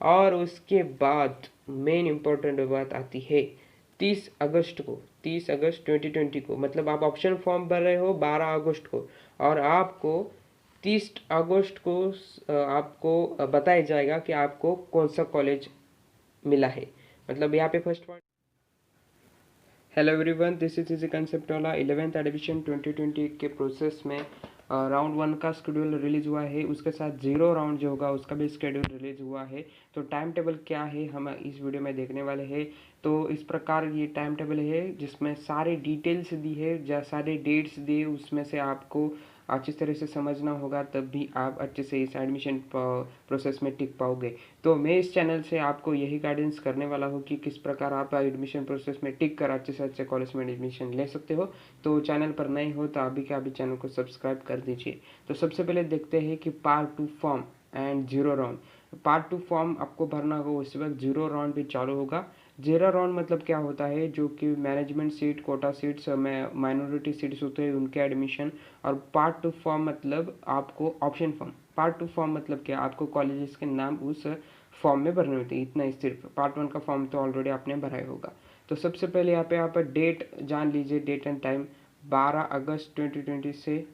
और उसके बाद मेन इम्पोर्टेंट बात आती है 30 अगस्त 2020 को, मतलब आप ऑप्शन फॉर्म भर रहे हो 12 अगस्त को, और आपको 30 अगस्त को आपको बताया जाएगा कि आपको कौन सा कॉलेज मिला है। मतलब यहाँ पे first point, hello everyone, this is easy concept वाला 11th एडमिशन 2020 के प्रोसेस में राउंड 1 का शेड्यूल रिलीज हुआ है, उसके साथ 0 राउंड जो होगा उसका भी शेड्यूल रिलीज हुआ है। तो टाइम टेबल क्या है हम इस वीडियो में देखने वाले हैं। तो इस प्रकार ये टाइम टेबल है जिसमें सारे डिटेल्स दी है, सारे डेट्स दिए, उसमें से आपको अच्छी तरह से समझना होगा, तब भी आप अच्छे से इस एडमिशन प्रोसेस में टिक पाओगे। तो मैं इस चैनल से आपको यही गाइडेंस करने वाला हूँ कि किस प्रकार आप एडमिशन प्रोसेस में टिक कर अच्छे से अच्छे कॉलेज में एडमिशन ले सकते हो। तो चैनल पर नए हो तो अभी के अभी चैनल को सब्सक्राइब कर दीजिए। तो सबसे पहले देखते हैं कि part 2 form and 0 round. Part 2 form आपको भरना होगा, उस वक्त 0 राउंड भी चालू होगा। 0 राउंड मतलब क्या होता है, जो कि मैनेजमेंट सीट, कोटा सीट्स में माइनॉरिटी सीट्स होते हैं उनके एडमिशन। और पार्ट 2 फॉर्म मतलब आपको ऑप्शन फॉर्म। पार्ट 2 फॉर्म मतलब क्या, आपको कॉलेजेस के नाम उस फॉर्म में भरने होते हैं, इतना ही सिर्फ। पार्ट 1 का फॉर्म तो ऑलरेडी आपने भरा ही होगा। तो सबसे पहले यहाँ पे आप डेट जान लीजिए, डेट एंड टाइम 12 अगस्त 2020 से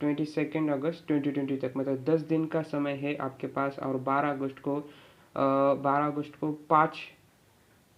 22 अगस्त 2020 तक, मतलब 10 दिन का समय है आपके पास। और 12 अगस्त को 5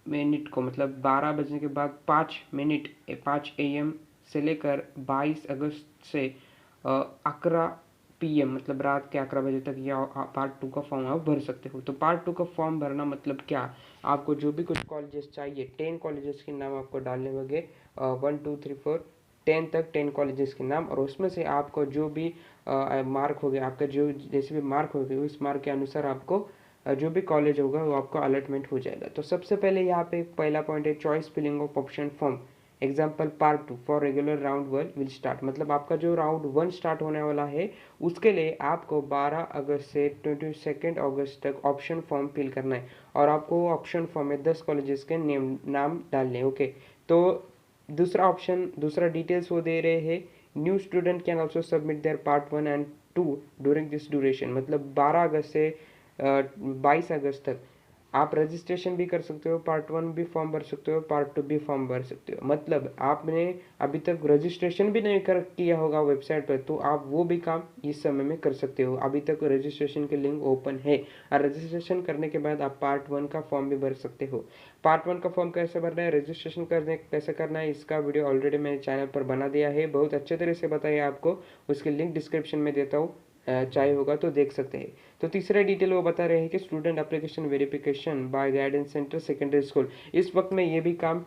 मिनट को, मतलब 12 बजने के बाद 5 मिनट 5 AM से लेकर 22 अगस्त से 11 PM, मतलब रात के 11 बजे तक या पार्ट 2 का फॉर्म आप भर सकते हो। तो पार्ट 2 का फॉर्म भरना मतलब क्या, आपको जो भी कुछ कॉलेजेस चाहिए, 10 कॉलेजेस के नाम आपको डालने होंगे, 1 2 3 4 10 तक 10 कॉलेजेस के नाम। और उसमें से आपको जो भी मार्क हो गया, आपका जो जैसे भी मार्क हो गए उस मार्क के अनुसार आपको जो भी कॉलेज होगा वो आपको अलॉटमेंट हो जाएगा। तो सबसे पहले यहाँ पे पहला पॉइंट है choice filling of option form. Example part 2 for regular round 1 will start, मतलब आपका जो राउंड 1 स्टार्ट होने वाला है उसके लिए आपको 12 अगस्त से 22 अगस्त तक ऑप्शन फॉर्म फिल करना है। और आपको ऑप्शन फॉर्म में 10 कॉलेजेस के नाम डालने, ओके। तो दूसरा डिटेल्स वो दे रहे हैं, new student can also submit there part 1 and 2 during this duration, मतलब 12 अगस्त से 22 अगस्त तक आप रजिस्ट्रेशन भी कर सकते हो, पार्ट 1 भी फॉर्म भर सकते हो, पार्ट 2 भी फॉर्म भर सकते हो। मतलब आपने अभी तक रजिस्ट्रेशन भी नहीं किया होगा वेबसाइट पर, तो आप वो भी काम इस समय में कर सकते हो। अभी तक रजिस्ट्रेशन के लिंक ओपन है, और रजिस्ट्रेशन करने के बाद आप पार्ट 1 का फॉर्म भी भर सकते हो। पार्ट 1 का फॉर्म कैसे भरना है, रजिस्ट्रेशन कैसे करना है, इसका वीडियो ऑलरेडी मैंने चैनल पर बना दिया है, बहुत अच्छे तरह से बताया आपको। उसके लिंक डिस्क्रिप्शन में देता हूँ, चाहिए होगा तो देख सकते हैं। तो तीसरा डिटेल वो बता रहे हैं कि student application verification bye guidance centre secondary school. इस वक्त में ये भी काम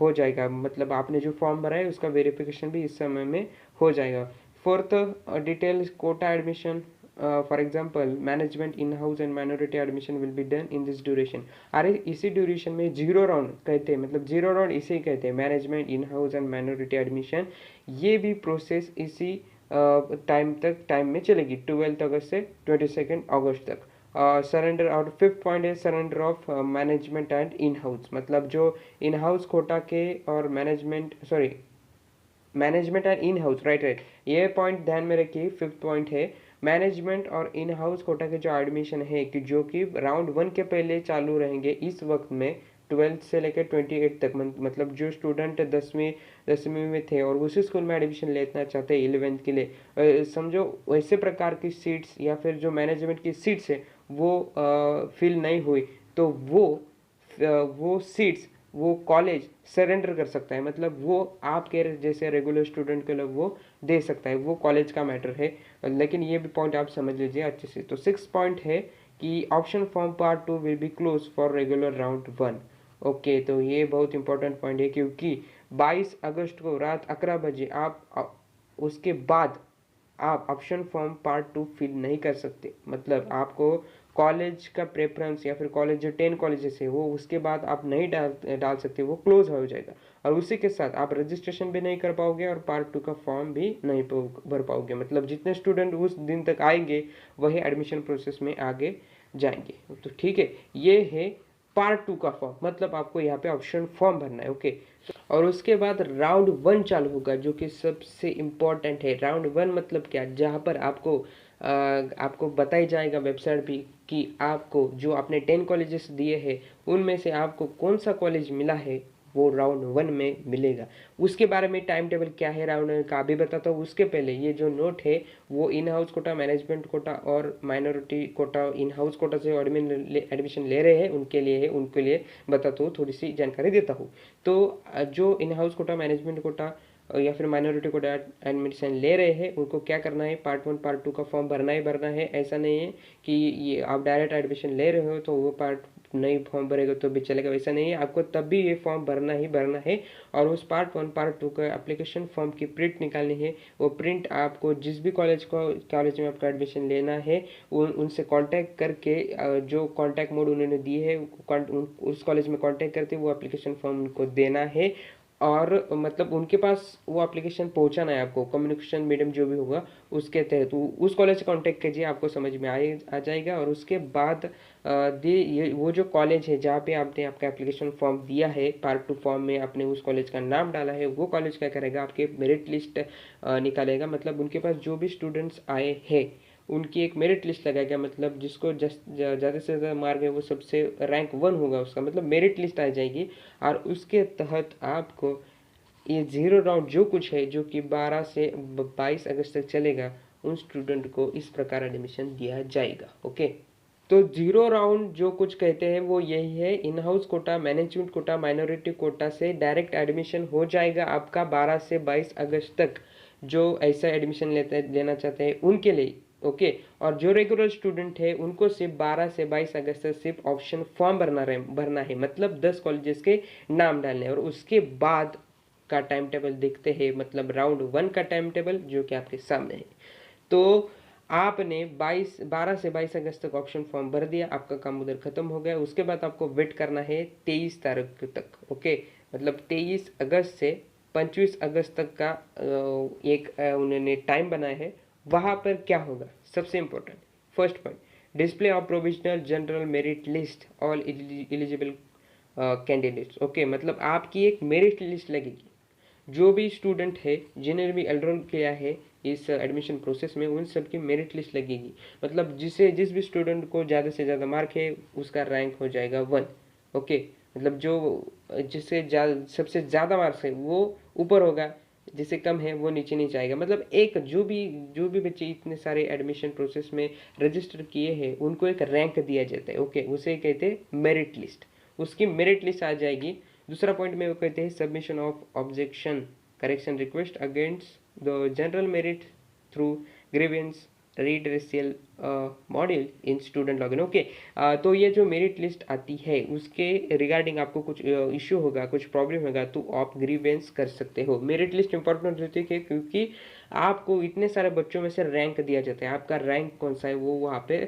हो जाएगा, मतलब आपने जो फॉर्म भरा है उसका वेरिफिकेशन भी इस समय में हो जाएगा। Fourth detail quota admission, for example management in house and minority admission will be done in this duration. अरे इसी ड्यूरेशन में 0 राउंड कहते हैं, मतलब 0 राउंड इसे ही कहते हैं, management in house and minority admission. ये भी प्रोसेस इसी टाइम में चलेगी, 12 अगस्त से 22 अगस्त तक। सरेंडर, और फिफ्थ पॉइंट है surrender of management and in house, मतलब जो इन हाउस कोटा के और management and in house, right, ये पॉइंट ध्यान में रखिए। फिफ्थ पॉइंट है मैनेजमेंट और इन हाउस कोटा के जो एडमिशन है कि जो कि राउंड 1 के पहले चालू रहेंगे इस वक्त में, 12 से लेकर 28 तक, मतलब जो स्टूडेंट 10वीं में थे और उसी स्कूल में एडमिशन लेना चाहते हैं 11th के लिए, समझो वैसे प्रकार की सीट्स या फिर जो मैनेजमेंट की सीट्स है वो फिल नहीं हुई, तो वो सीट्स वो कॉलेज सरेंडर कर सकता है, मतलब वो आपके जैसे रेगुलर स्टूडेंट के लोग वो दे सकता है, वो कॉलेज का मैटर है। लेकिन ये भी पॉइंट आप समझ लीजिए अच्छे से। तो 6 पॉइंट है कि option form part 2 will be close for regular round 1। Okay, तो ये बहुत इंपॉर्टेंट पॉइंट है, क्योंकि 22 अगस्त को रात 11 बजे उसके बाद आप ऑप्शन फॉर्म पार्ट 2 फिल नहीं कर सकते। मतलब आपको कॉलेज का प्रेफरेंस या फिर कॉलेज जो 10 कॉलेजेस है वो उसके बाद आप नहीं डाल सकते, वो क्लोज हो जाएगा। और उसी के साथ आप रजिस्ट्रेशन भी नहीं कर पाओगे और पार्ट 2 का फॉर्म भी नहीं भर पाओगे। मतलब जितने स्टूडेंट उस दिन तक आएंगे वही एडमिशन प्रोसेस में आगे जाएंगे। तो ठीक है, ये है पार्ट 2 का फॉर्म, मतलब आपको यहाँ पे ऑप्शन फॉर्म भरना है, ओके। और उसके बाद राउंड 1 चालू होगा, जो कि सबसे इम्पोर्टेंट है। राउंड 1 मतलब क्या, जहाँ पर आपको आपको बताई जाएगा वेबसाइट भी कि आपको जो आपने 10 कॉलेजेस दिए हैं उनमें से आपको कौन सा कॉलेज मिला है, वो राउंड 1 में मिलेगा। उसके बारे में टाइम टेबल क्या है राउंड 1 का अभी बताता हूँ। उसके पहले ये जो नोट है वो in house quota, management quota और minority quota, in house quota से एडमिशन ले रहे हैं उनके लिए है, उनके लिए बताता हूँ, थोड़ी सी जानकारी देता हूँ। तो जो in house quota, management quota या फिर माइनॉरिटी कोटा एडमिशन ले रहे हैं उनको क्या करना है, पार्ट 1 पार्ट 2 का फॉर्म भरना ही भरना है। ऐसा नहीं है कि ये आप डायरेक्ट एडमिशन ले रहे हो तो वो पार्ट नहीं फॉर्म भरेगा तो भी चलेगा, वैसा नहीं है। आपको तब भी ये फॉर्म भरना ही भरना है और उस पार्ट 1 पार्ट 2 का एप्लीकेशन फॉर्म की प्रिंट निकालनी है। वो प्रिंट आपको जिस भी कॉलेज में आपका एडमिशन लेना है उनसे कांटेक्ट करके, जो कांटेक्ट मोड उन्होंने दिए है उस कॉलेज में कांटेक्ट करके वो एप्लीकेशन फॉर्म उनको देना है। और मतलब उनके पास वो एप्लीकेशन पहुंचाना है आपको, कम्युनिकेशन मीडियम जो भी होगा उसके तहत उस कॉलेज से कांटेक्ट कीजिए, आपको समझ में आ जाएगा। और उसके बाद ये वो जो कॉलेज है जहाँ पे आपने आपका एप्लीकेशन फॉर्म दिया है, पार्ट 2 फॉर्म में आपने उस कॉलेज का नाम डाला है, वो कॉलेज क्या करेगा, आपके मेरिट लिस्ट निकालेगा। मतलब उनके पास जो भी स्टूडेंट्स आए हैं उनकी एक मेरिट लिस्ट लगाएगा। मतलब जिसको ज़्यादा से ज़्यादा मार्क है वो सबसे रैंक 1 होगा उसका, मतलब मेरिट लिस्ट आ जाएगी। और उसके तहत आपको ये 0 राउंड जो कुछ है जो कि 12 से 22 अगस्त तक चलेगा, उन स्टूडेंट को इस प्रकार एडमिशन दिया जाएगा। ओके, तो 0 राउंड जो कुछ कहते हैं वो यही है, in house quota, management quota, minority quota से डायरेक्ट एडमिशन हो जाएगा आपका 12 से 22 अगस्त तक, जो ऐसा एडमिशन लेना चाहते हैं उनके लिए। ओके, और जो रेगुलर स्टूडेंट है उनको सिर्फ 12 से 22 अगस्त तक सिर्फ ऑप्शन फॉर्म भरना है, मतलब 10 कॉलेजेस के नाम डालने हैं। और उसके बाद का टाइम टेबल देखते हैं, मतलब राउंड 1 का टाइम टेबल जो कि आपके सामने है। तो आपने 12 से 22 अगस्त तक ऑप्शन फॉर्म भर दिया, आपका काम उधर खत्म हो गया। उसके बाद आपको वेट करना है 23 तारीख तक। ओके, मतलब 23 अगस्त से 25 अगस्त तक का एक उन्होंने टाइम बनाया है। वहाँ पर क्या होगा, सबसे important first point, display of provisional general merit list all eligible candidates. Okay, मतलब आपकी एक मेरिट लिस्ट लगेगी, जो भी स्टूडेंट है जिन्होंने भी एनरोल किया है इस एडमिशन प्रोसेस में उन सब की मेरिट लिस्ट लगेगी। मतलब जिस भी स्टूडेंट को ज़्यादा से ज़्यादा मार्क है उसका रैंक हो जाएगा 1। ओके, मतलब जो जिससे सबसे ज़्यादा मार्क्स है वो ऊपर होगा, जिससे कम है वो नीचे नहीं जाएगा। मतलब एक जो भी बच्चे इतने सारे एडमिशन प्रोसेस में रजिस्टर किए हैं उनको एक रैंक दिया जाता है। ओके, उसे कहते हैं मेरिट लिस्ट, उसकी मेरिट लिस्ट आ जाएगी। दूसरा पॉइंट में वो कहते हैं submission of objection correction request against the general merit through grievance redressal module in student login. Okay, तो ये जो मेरिट लिस्ट आती है उसके रिगार्डिंग आपको कुछ इश्यू होगा, कुछ प्रॉब्लम होगा तो आप ग्रीवेंस कर सकते हो। मेरिट लिस्ट इंपॉर्टेंट होती है क्योंकि आपको इतने सारे बच्चों में से रैंक दिया जाता है, आपका रैंक कौन सा है वो वहाँ पे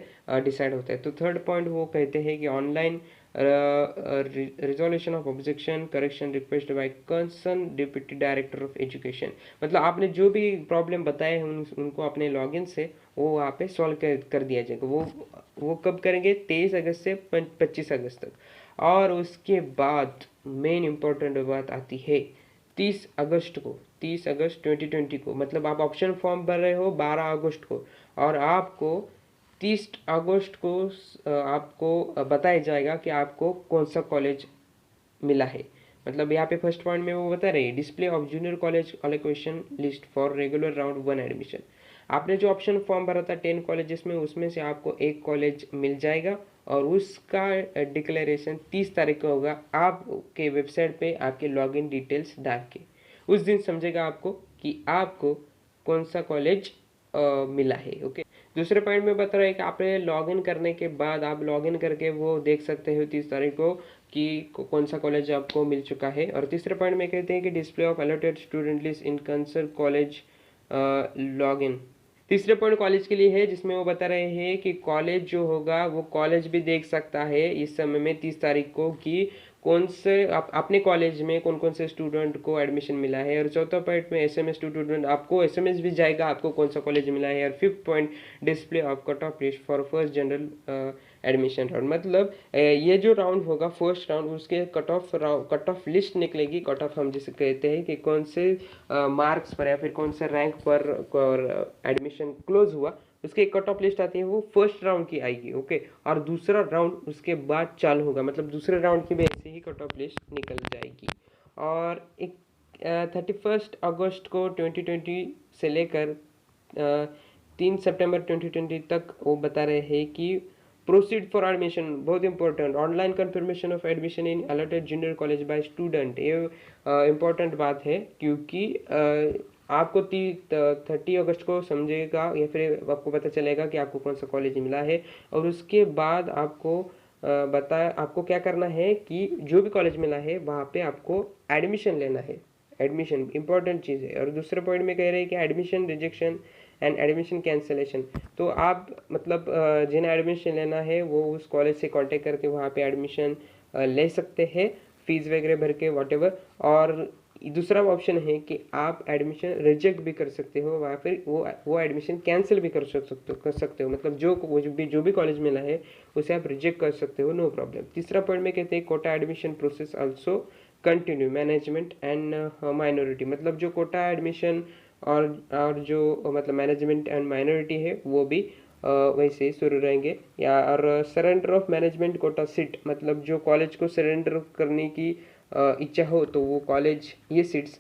डिसाइड होता है। तो थर्ड पॉइंट वो कहते हैं कि online resolution of objection correction request bye concern deputy director of education. मतलब आपने जो भी प्रॉब्लम बताए हैं उनको अपने लॉगिन से वो वहाँ पे सॉल्व कर दिया जाएगा। वो कब करेंगे, 23 अगस्त से 25 अगस्त तक। और उसके बाद मेन इम्पोर्टेंट बात आती है 30 अगस्त को, 30 अगस्त 2020 को, मतलब आप ऑप्शन फॉर्म भर रहे हो 12 अगस्त को और आपको 30 अगस्त को आपको बताया जाएगा कि आपको कौन सा कॉलेज मिला है। मतलब यहाँ पे फर्स्ट पॉइंट में वो बता रहे हैं display of junior college allocation list for regular round 1 admission. आपने जो ऑप्शन फॉर्म भरा था 10 कॉलेजेस में, उसमें से आपको एक कॉलेज मिल जाएगा और उसका डिक्लेरेशन 30 तारीख को होगा आपके वेबसाइट पे आपके लॉगिन डिटेल्स डाल के। उस दिन समझेगा आपको कि आपको कौन सा कॉलेज मिला है। ओके, दूसरे पॉइंट में बता रहा है कि आपने लॉगिन करने के बाद आप लॉगिन करके वो देख सकते हो 30 तारीख को कि कौन सा कॉलेज आपको मिल चुका है। और तीसरे पॉइंट में कहते हैं कि display of allotted student list in concern college login. तीसरे पॉइंट कॉलेज के लिए है जिसमें वो बता रहे हैं कि कॉलेज जो होगा वो कॉलेज भी देख सकता है इस समय में 30 तारीख को कि कौन से अपने कॉलेज में कौन कौन से स्टूडेंट को एडमिशन मिला है। और चौथा पॉइंट में एसएमएस टू स्टूडेंट, आपको एसएमएस भी जाएगा आपको कौन सा कॉलेज मिला है। और fifth point display of cut off list for first general admission round. मतलब ये जो राउंड होगा फर्स्ट राउंड उसके कट ऑफ लिस्ट निकलेगी। कट ऑफ हम जिसे कहते हैं कि कौन से मार्क्स पर या फिर कौन से रैंक पर एडमिशन क्लोज हुआ उसकी एक कट ऑफ लिस्ट आती है, वो फर्स्ट राउंड की आएगी, ओके। और दूसरा राउंड उसके बाद चालू होगा, मतलब दूसरे राउंड की भी ऐसे ही कट ऑफ लिस्ट निकल जाएगी। और एक 31 अगस्त को 2020 से लेकर 3 सितंबर 2020 तक वो बता रहे हैं कि प्रोसीड फॉर एडमिशन, बहुत important, online confirmation of admission in alerted junior college by student. ये इम्पोर्टेंट बात है, क्योंकि आपको 30 अगस्त को समझेगा या फिर आपको पता चलेगा कि आपको कौन सा कॉलेज मिला है, और उसके बाद आपको आपको क्या करना है कि जो भी कॉलेज मिला है वहाँ पे आपको एडमिशन लेना है। एडमिशन इंपॉर्टेंट चीज़ है। और दूसरे पॉइंट में कह रहे हैं कि admission rejection and admission cancellation. तो आप मतलब जिन्हें एडमिशन लेना है वो उस कॉलेज से कांटेक्ट करके वहाँ पे एडमिशन ले सकते हैं, फीस वगैरह भर के वॉटेवर। और दूसरा ऑप्शन है कि आप एडमिशन रिजेक्ट भी कर सकते हो, या फिर वो एडमिशन कैंसिल भी कर सकते हो, मतलब जो भी कॉलेज मिला है उसे आप रिजेक्ट कर सकते हो, नो प्रॉब्लम। तीसरा पॉइंट में कहते हैं quota admission process also continue management and minority, मतलब जो कोटा एडमिशन और जो मतलब मैनेजमेंट एंड माइनॉरिटी है वो भी वैसे ही शुरू रहेंगे। या और surrender of management quota seat, मतलब जो कॉलेज को सरेंडर करने की इच्छा हो तो वो कॉलेज ये सीट्स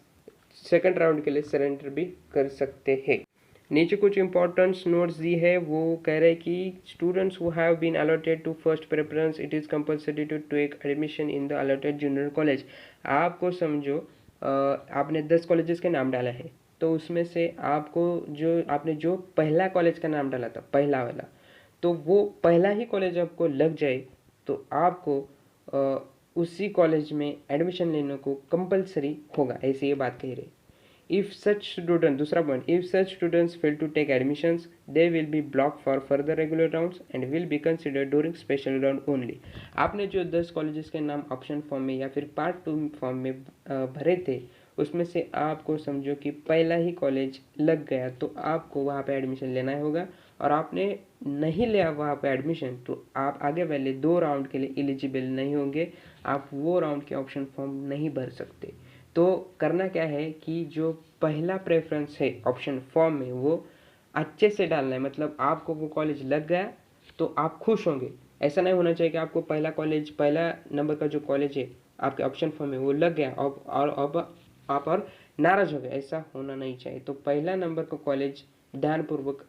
सेकंड राउंड के लिए सरेंडर भी कर सकते हैं। नीचे कुछ इंपॉर्टेंट नोट्स दी है, वो कह रहे हैं कि students who have been allotted to first preference it is compulsory to take admission in the allotted junior college. आपको समझो आपने 10 कॉलेजेस के नाम डाला है, तो उसमें से आपने जो पहला कॉलेज का नाम डाला था, पहला वाला, तो वो पहला ही कॉलेज आपको लग जाए तो आपको उसी कॉलेज में एडमिशन लेने को कंपलसरी होगा, ऐसे ये बात कह रहे। If such student, दूसरा point, if such students fail to take admissions, they will be blocked for further regular rounds and will be considered during special round only। आपने जो 10 कॉलेजेस के नाम ऑप्शन फॉर्म में या फिर पार्ट 2 फॉर्म में भरे थे, उसमें से आपको समझो कि पहला ही कॉलेज लग गया तो आपको वहाँ पे एडमिशन लेना होगा, और आपने नहीं लिया वहाँ पे एडमिशन तो आप आगे वाले 2 राउंड के लिए एलिजिबल नहीं होंगे, आप वो राउंड के ऑप्शन फॉर्म नहीं भर सकते। तो करना क्या है कि जो पहला प्रेफरेंस है ऑप्शन फॉर्म में वो अच्छे से डालना है, मतलब आपको वो कॉलेज लग गया तो आप खुश होंगे। ऐसा नहीं होना चाहिए कि आपको पहला नंबर का जो कॉलेज है आपके ऑप्शन फॉर्म में वो लग गया और अब आप और नाराज हो गए, ऐसा होना नहीं चाहिए। तो पहला नंबर का कॉलेज ध्यानपूर्वक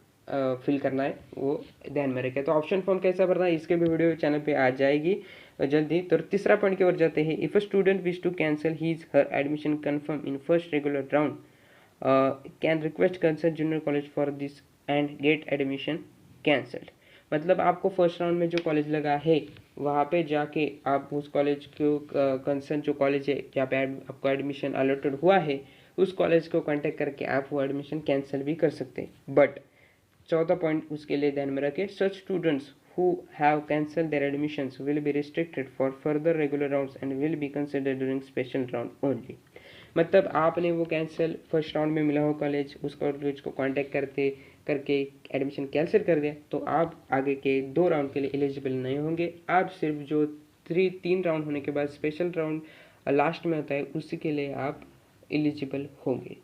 फिल करना है, वो ध्यान में रखें। तो ऑप्शन फॉर्म कैसा भरना है इसके भी वीडियो चैनल पे आ जाएगी जल्दी। तो तीसरा पॉइंट की ओर जाते हैं। If a student wish to cancel his her admission confirm in first regular round can request concern junior college for this and get admission cancelled. मतलब आपको फर्स्ट राउंड में जो कॉलेज लगा है वहाँ पे जाके आप उस कॉलेज को कंसर्न जो कॉलेज है जहाँ पे आपको एडमिशन अलॉटेड हुआ है उस कॉलेज को कांटेक्ट करके आप वो एडमिशन कैंसिल भी कर सकते हैं। बट चौथा पॉइंट उसके लिए ध्यान में रखें, सच students who have cancelled their admissions will be restricted for further regular rounds and will be considered during special round only। मतलब आपने वो कैंसिल फर्स्ट राउंड में मिला हो कॉलेज, उस कॉलेज को कांटेक्ट करके एडमिशन कैंसिल कर दिया तो आप आगे के 2 राउंड के लिए एलिजिबल नहीं होंगे। आप सिर्फ जो 3 राउंड होने के बाद स्पेशल राउंड लास्ट में होता है उसी के लिए आप एलिजिबल होंगे।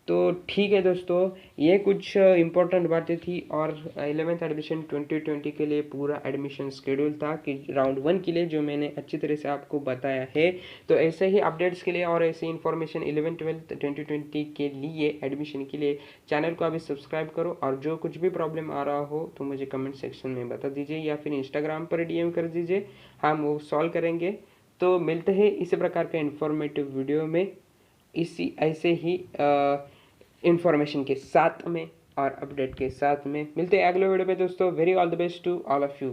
तो ठीक है दोस्तों, ये कुछ इम्पोर्टेंट बातें थी और 11th एडमिशन 2020 के लिए पूरा एडमिशन शेड्यूल था कि राउंड 1 के लिए जो मैंने अच्छी तरह से आपको बताया है। तो ऐसे ही अपडेट्स के लिए और ऐसे इन्फॉर्मेशन 11th-12th 2020 के लिए एडमिशन के लिए चैनल को अभी सब्सक्राइब करो, और जो कुछ भी प्रॉब्लम आ रहा हो तो मुझे कमेंट सेक्शन में बता दीजिए या फिर इंस्टाग्राम पर DM कर दीजिए, हम वो सॉल्व करेंगे। तो मिलते हैं इसी प्रकार के इन्फॉर्मेटिव वीडियो में इसी ऐसे ही इंफॉर्मेशन के साथ में और अपडेट के साथ में। मिलते हैं अगले वीडियो पे दोस्तों। Very all the best to all of you.